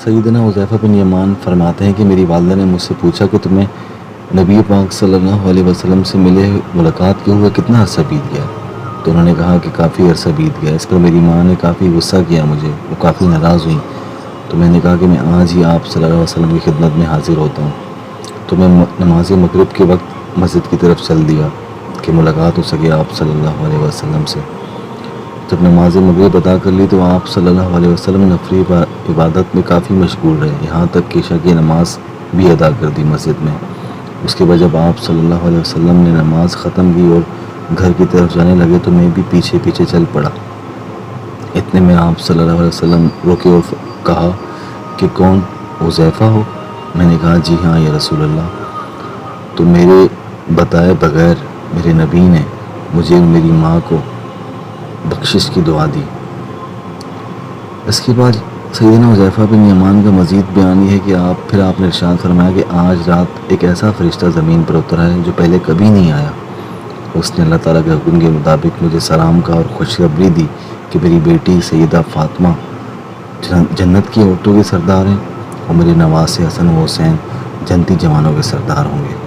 سیدنا حذیفہ بن یمان فرماتے ہیں کہ میری والدہ نے مجھ سے پوچھا کہ تمہیں نبی پاک صلی اللہ علیہ وسلم سے ملے ملاقات کے ہوئے کتنا عرصہ بیت گیا؟ تو انہوں نے کہا کہ کافی عرصہ بیت گیا۔ اس پر میری ماں نے کافی غصہ کیا مجھے، وہ کافی ناراض ہوئیں۔ تو میں نے کہا کہ میں آج ہی آپ صلی اللہ علیہ وسلم کی خدمت میں حاضر ہوتا ہوں۔ تو میں نماز مغرب کے وقت مسجد کی طرف چل دیا کہ ملاقات ہو سکے آپ صلی اللہ علیہ وسلم سے۔ جب نماز مغرب ادا کر لی تو آپ صلی اللہ علیہ وسلم نفلی عبادت میں کافی مشغول رہے، یہاں تک کہ عشاء کی نماز بھی ادا کر دی مسجد میں۔ اس کے بعد جب آپ صلی اللہ علیہ وسلم نے نماز ختم کی اور گھر کی طرف جانے لگے تو میں بھی پیچھے پیچھے چل پڑا۔ اتنے میں آپ صلی اللہ علیہ وسلم رکے اور کہا کہ کون، حذیفہ ہو؟ میں نے کہا جی ہاں یا رسول اللہ۔ تو میرے بتائے بغیر میرے نبی نے مجھے اور میری ماں کو بخشش کی دعا دی۔ اس کے بعد سیدنا حذیفہ بن یمان کا مزید بیان یہ ہے کہ آپ نے ارشاد فرمایا کہ آج رات ایک ایسا فرشتہ زمین پر اترا ہے جو پہلے کبھی نہیں آیا۔ اس نے اللہ تعالیٰ کے حکم کے مطابق مجھے سلام کا اور خوشخبری دی کہ میری بیٹی سیدہ فاطمہ جنت کی عورتوں کے سردار ہیں اور میرے نواسے حسن و حسین جنتی جوانوں کے سردار ہوں گے۔